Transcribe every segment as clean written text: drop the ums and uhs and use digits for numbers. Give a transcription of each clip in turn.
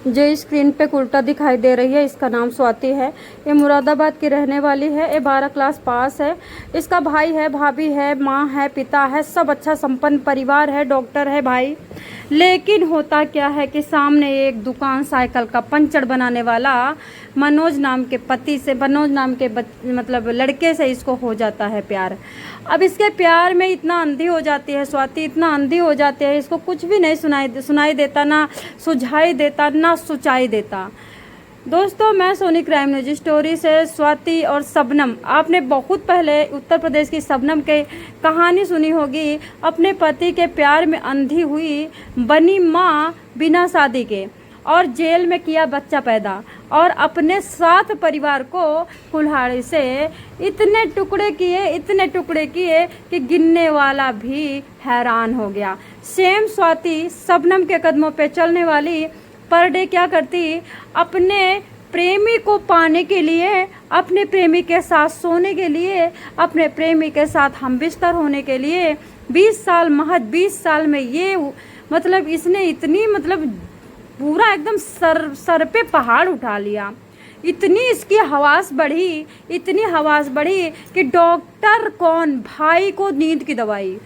जो स्क्रीन पे उल्टा दिखाई दे रही है, इसका नाम स्वाति है। ये मुरादाबाद की रहने वाली है। ये 12 क्लास पास है। इसका भाई है, भाभी है, माँ है, पिता है, सब अच्छा संपन्न परिवार है, डॉक्टर है भाई। लेकिन होता क्या है कि सामने एक दुकान साइकिल का पंचर बनाने वाला मनोज नाम के पति से, मनोज नाम के मतलब लड़के से इसको हो जाता है प्यार। अब इसके प्यार में इतना अंधी हो जाती है स्वाति, इतना अंधी हो जाती है, इसको कुछ भी नहीं सुनाई देता, ना सुझाई देता, ना सोचाई देता। दोस्तों, मैं सोनी क्राइम न्यूज स्टोरी से स्वाति और शबनम, आपने बहुत पहले उत्तर प्रदेश की शबनम के कहानी सुनी होगी। अपने पति के प्यार में अंधी हुई, बनी माँ बिना शादी के, और जेल में किया बच्चा पैदा, और अपने साथ परिवार को कुल्हाड़ी से इतने टुकड़े किए कि गिनने वाला भी हैरान हो गया। सेम स्वाति शबनम के कदमों पे चलने वाली, पर डे क्या करती, अपने प्रेमी को पाने के लिए, अपने प्रेमी के साथ सोने के लिए, अपने प्रेमी के साथ हम बिस्तर होने के लिए 20 साल, महज 20 साल में ये मतलब इसने इतनी मतलब पूरा एकदम सर पे पहाड़ उठा लिया। इतनी इसकी हवास बढ़ी, इतनी हवास बढ़ी कि डॉक्टर कौन, भाई को नींद की दवाई,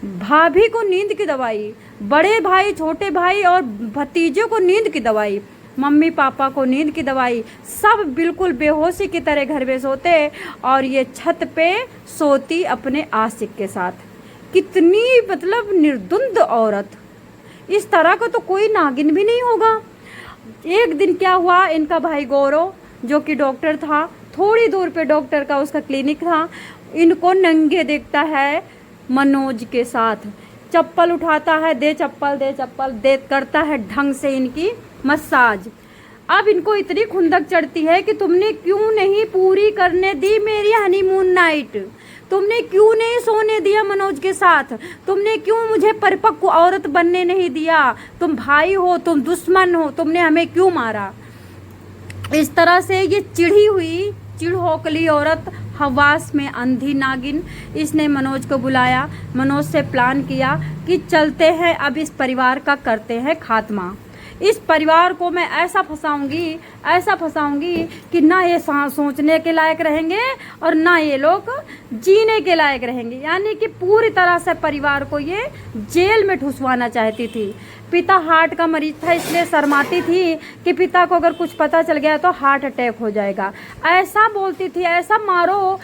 भाभी को नींद की दवाई, बड़े भाई, छोटे भाई और भतीजों को नींद की दवाई, मम्मी पापा को नींद की दवाई, सब बिल्कुल बेहोशी की तरह घर में सोते, और ये छत पे सोती अपने आशिक के साथ। कितनी मतलब निर्दुंद औरत, इस तरह का तो कोई नागिन भी नहीं होगा। एक दिन क्या हुआ, इनका भाई गौरव जो कि डॉक्टर था, थोड़ी दूर पे डॉक्टर का उसका क्लिनिक था, इनको नंगे देखता है मनोज के साथ। चप्पल उठाता है, दे चप्पल, दे चप्पल, दे करता है ढंग से इनकी मसाज। अब इनको इतनी खुंदक चढ़ती है कि तुमने क्यों नहीं पूरी करने दी मेरी हनीमून नाइट, तुमने क्यों नहीं सोने दिया मनोज के साथ, तुमने क्यों मुझे परिपक्व औरत बनने नहीं दिया, तुम भाई हो, तुम दुश्मन हो, तुमने हमें क्यों मारा। इस तरह से ये चिढ़ी हुई चिढ़ोकली औरत, हवास में अंधी नागिन, इसने मनोज को बुलाया, मनोज से प्लान किया कि चलते हैं अब इस परिवार का करते हैं खात्मा। इस परिवार को मैं ऐसा फंसाऊंगी कि ना ये सोचने के लायक रहेंगे और ना ये लोग जीने के लायक रहेंगे। यानी कि पूरी तरह से परिवार को ये जेल में ठुसवाना चाहती थी। पिता हार्ट का मरीज था, इसलिए शर्माती थी कि पिता को अगर कुछ पता चल गया तो हार्ट अटैक हो जाएगा। ऐसा बोलती थी, ऐसा मारो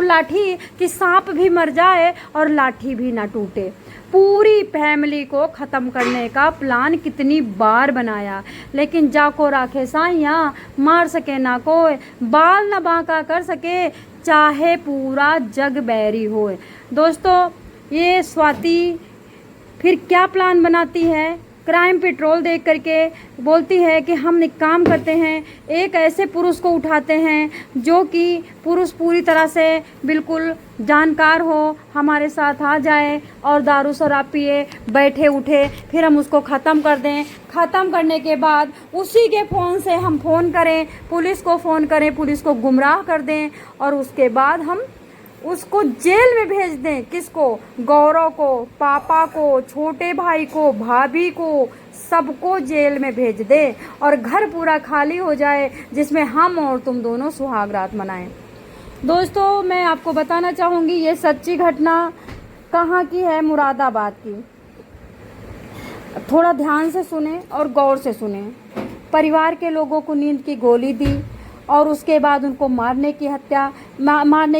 लाठी कि सांप भी मर जाए और लाठी भी ना टूटे। पूरी फैमिली को ख़त्म करने का प्लान कितनी बार बनाया, लेकिन जाको राखे साइयाँ, मार सके ना कोई, बाल न बांका कर सके, चाहे पूरा जग बैरी होए। दोस्तों, ये स्वाति फिर क्या प्लान बनाती है, क्राइम पेट्रोल देख करके बोलती है कि हम एक काम करते हैं, एक ऐसे पुरुष को उठाते हैं जो कि पुरुष पूरी तरह से बिल्कुल जानकार हो, हमारे साथ आ जाए और दारू शराब पिए, बैठे उठे, फिर हम उसको ख़त्म कर दें। ख़त्म करने के बाद उसी के फ़ोन से हम फ़ोन करें, पुलिस को फ़ोन करें, पुलिस को गुमराह कर दें, और उसके बाद हम उसको जेल में भेज दें। किसको? गौरव को, पापा को, छोटे भाई को, भाभी को, सबको जेल में भेज दे और घर पूरा खाली हो जाए, जिसमें हम और तुम दोनों सुहाग रात मनाएं। दोस्तों, मैं आपको बताना चाहूँगी ये सच्ची घटना कहाँ की है, मुरादाबाद की। थोड़ा ध्यान से सुने और गौर से सुने। परिवार के लोगों को नींद की गोली दी और उसके बाद उनको मारने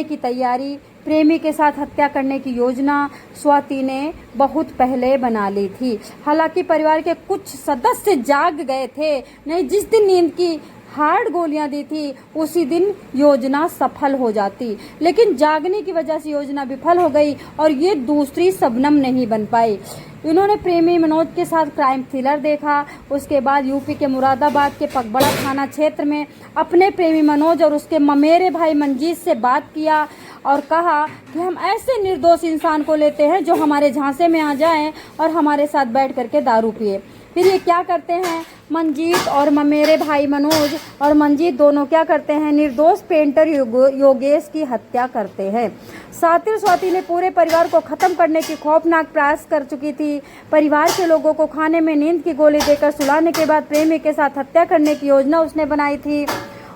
की तैयारी, प्रेमी के साथ हत्या करने की योजना स्वाति ने बहुत पहले बना ली थी। हालांकि परिवार के कुछ सदस्य जाग गए थे, नहीं, जिस दिन नींद की हार्ड गोलियां दी थी उसी दिन योजना सफल हो जाती, लेकिन जागने की वजह से योजना विफल हो गई और ये दूसरी शबनम नहीं बन पाई। इन्होंने प्रेमी मनोज के साथ क्राइम थ्रिलर देखा, उसके बाद यूपी के मुरादाबाद के पगबड़ा थाना क्षेत्र में अपने प्रेमी मनोज और उसके ममेरे भाई मंजीत से बात किया और कहा कि हम ऐसे निर्दोष इंसान को लेते हैं जो हमारे झांसे में आ जाएं और हमारे साथ बैठ करके दारू पिए। फिर ये क्या करते हैं, मंजीत और मेरे भाई मनोज और मंजीत दोनों क्या करते हैं, निर्दोष पेंटर योगेश की हत्या करते हैं। सातिर स्वाति ने पूरे परिवार को खत्म करने की खौफनाक प्रयास कर चुकी थी। परिवार के लोगों को खाने में नींद की गोली देकर सुलाने के बाद प्रेमी के साथ हत्या करने की योजना उसने बनाई थी।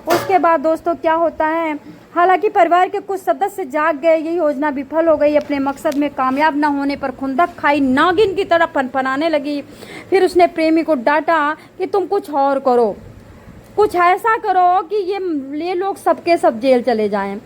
उसके बाद दोस्तों क्या होता है, हालांकि परिवार के कुछ सदस्य जाग गए, ये योजना विफल हो गई। अपने मकसद में कामयाब न होने पर खुंदक खाई नागिन की तरह फनफनाने लगी। फिर उसने प्रेमी को डांटा कि तुम कुछ और करो, कुछ ऐसा करो कि ये लोग सबके सब जेल चले जाएं।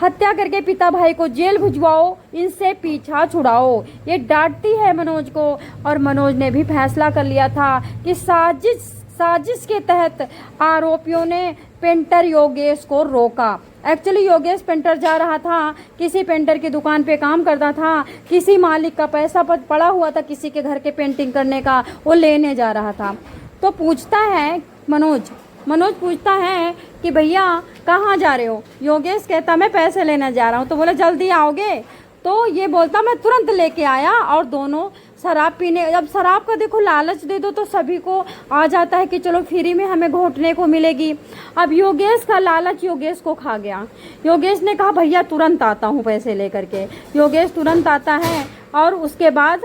हत्या करके पिता भाई को जेल भिजवाओ, इनसे पीछा छुड़ाओ। ये डांटती है मनोज को, और मनोज ने भी फैसला कर लिया था कि साजिश के तहत आरोपियों ने पेंटर योगेश को रोका। एक्चुअली योगेश पेंटर जा रहा था, किसी पेंटर की दुकान पे काम करता था, किसी मालिक का पैसा पड़ा हुआ था किसी के घर के पेंटिंग करने का, वो लेने जा रहा था। तो पूछता है मनोज पूछता है कि भैया कहाँ जा रहे हो। योगेश कहता मैं पैसे लेने जा रहा हूँ। तो बोला जल्दी आओगे। तो ये बोलता मैं तुरंत लेके आया, और दोनों शराब पीने, अब शराब का देखो लालच दे दो तो सभी को आ जाता है कि चलो फ्री में हमें घोटने को मिलेगी। अब योगेश का लालच योगेश को खा गया। योगेश ने कहा भैया तुरंत आता हूँ पैसे लेकर के। योगेश तुरंत आता है, और उसके बाद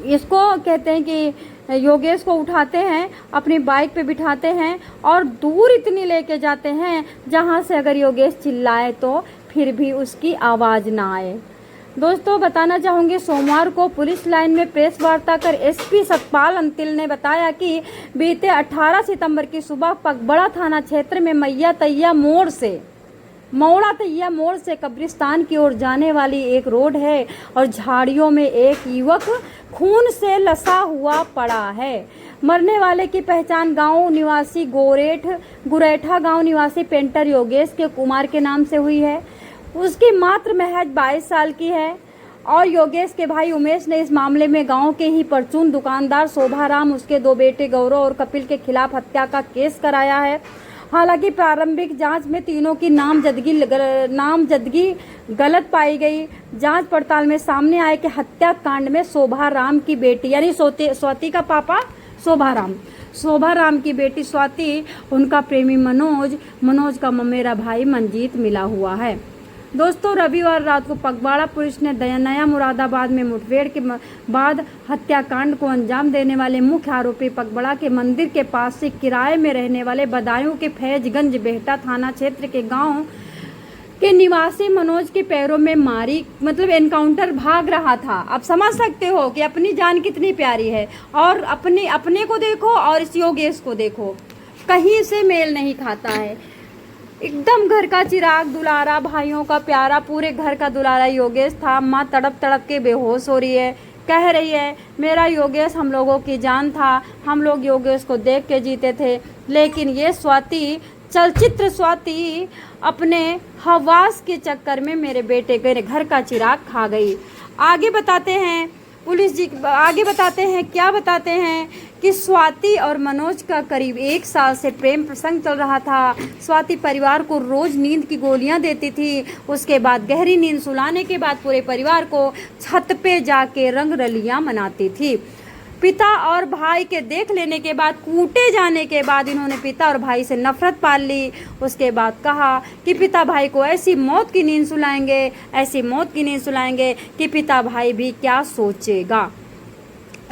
इसको कहते हैं कि योगेश को उठाते हैं, अपनी बाइक पे बिठाते हैं और दूर इतनी लेके जाते हैं जहाँ से अगर योगेश चिल्लाए तो फिर भी उसकी आवाज़ ना आए। दोस्तों बताना चाहूँगी, सोमवार को पुलिस लाइन में प्रेस वार्ता कर एसपी सतपाल अंतिल ने बताया कि बीते 18 सितंबर की सुबह पगबड़ा थाना क्षेत्र में मौड़ा तैया मोड़ से कब्रिस्तान की ओर जाने वाली एक रोड है, और झाड़ियों में एक युवक खून से लसा हुआ पड़ा है। मरने वाले की पहचान गांव निवासी गुरेठा गांव निवासी पेंटर योगेश के कुमार के नाम से हुई है। उसकी मात्र महज 22 साल की है, और योगेश के भाई उमेश ने इस मामले में गांव के ही परचून दुकानदार शोभाराम, उसके 2 बेटे गौरव और कपिल के खिलाफ हत्या का केस कराया है। हालांकि प्रारंभिक जांच में तीनों की नामजदगी गलत पाई गई। जांच पड़ताल में सामने आया कि हत्याकांड में शोभाराम की बेटी यानी स्वाति का पापा शोभाराम की बेटी स्वाति, उनका प्रेमी मनोज का ममेरा भाई मंजीत मिला हुआ है। दोस्तों रविवार रात को पगबाड़ा पुलिस ने नया मुरादाबाद में मुठभेड़ के बाद हत्याकांड को अंजाम देने वाले मुख्य आरोपी पगबड़ा के मंदिर के पास से किराए में रहने वाले बदायूं के फैजगंज बेहटा थाना क्षेत्र के गांव के निवासी मनोज के पैरों में मारी, मतलब एनकाउंटर भाग रहा था। आप समझ सकते हो कि अपनी जान कितनी प्यारी है, और अपने को देखो और इस योगेश को देखो, कहीं से मेल नहीं खाता है। एकदम घर का चिराग दुलारा, भाइयों का प्यारा, पूरे घर का दुलारा योगेश था। माँ तड़प के बेहोश हो रही है, कह रही है मेरा योगेश हम लोगों की जान था, हम लोग योगेश को देख के जीते थे। लेकिन ये चलचित्र स्वाति अपने हवास के चक्कर में मेरे बेटे के घर का चिराग खा गई। आगे बताते हैं क्या बताते हैं कि स्वाति और मनोज का करीब 1 साल से प्रेम प्रसंग चल रहा था। स्वाति परिवार को रोज नींद की गोलियां देती थी। उसके बाद गहरी नींद सुलाने के बाद पूरे परिवार को छत पे जाके रंग रलियां मनाती थी। पिता और भाई के देख लेने के बाद, कूटे जाने के बाद इन्होंने पिता और भाई से नफरत पाल ली। उसके बाद कहा कि पिता भाई को ऐसी मौत की नींद सुलाएंगे कि पिता भाई भी क्या सोचेगा।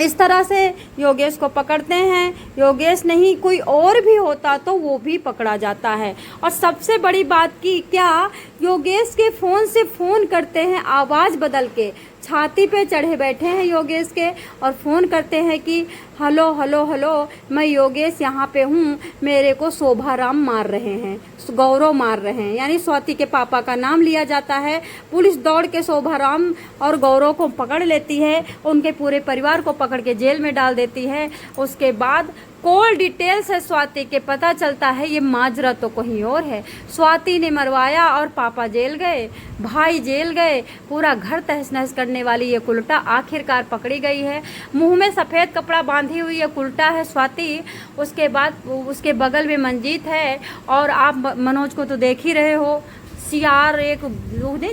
इस तरह से योगेश को पकड़ते हैं। योगेश नहीं कोई और भी होता तो वो भी पकड़ा जाता है। और सबसे बड़ी बात की क्या, योगेश के फ़ोन से फ़ोन करते हैं आवाज़ बदल के, छाती पे चढ़े बैठे हैं योगेश के, और फ़ोन करते हैं कि हेलो हेलो हेलो मैं योगेश यहाँ पे हूँ, मेरे को शोभाराम मार रहे हैं, गौरव मार रहे हैं, यानी स्वाति के पापा का नाम लिया जाता है। पुलिस दौड़ के शोभाराम और गौरव को पकड़ लेती है, उनके पूरे परिवार को पकड़ के जेल में डाल देती है। उसके बाद कॉल डिटेल से स्वाति के पता चलता है ये माजरा तो कहीं और है। स्वाति ने मरवाया और पापा जेल गए, भाई जेल गए, पूरा घर तहस नहस करने वाली ये कुलटा आखिरकार पकड़ी गई है। मुंह में सफ़ेद कपड़ा बांधी हुई ये कुलटा है स्वाति। उसके बाद उसके बगल में मंजीत है, और आप मनोज को तो देख ही रहे हो, सियार, एक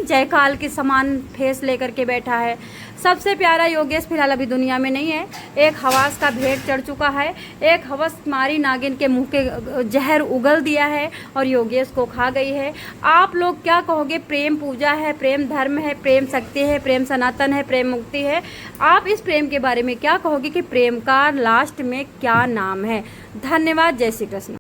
जयकाल के समान फेस लेकर के बैठा है। सबसे प्यारा योगेश फिलहाल अभी दुनिया में नहीं है। एक हवास का भेंट चढ़ चुका है, एक हवस मारी नागिन के मुंह के जहर उगल दिया है और योगेश को खा गई है। आप लोग क्या कहोगे? प्रेम पूजा है, प्रेम धर्म है, प्रेम शक्ति है, प्रेम सनातन है, प्रेम मुक्ति है। आप इस प्रेम के बारे में क्या कहोगे कि प्रेम का लास्ट में क्या नाम है? धन्यवाद। जय श्री कृष्ण।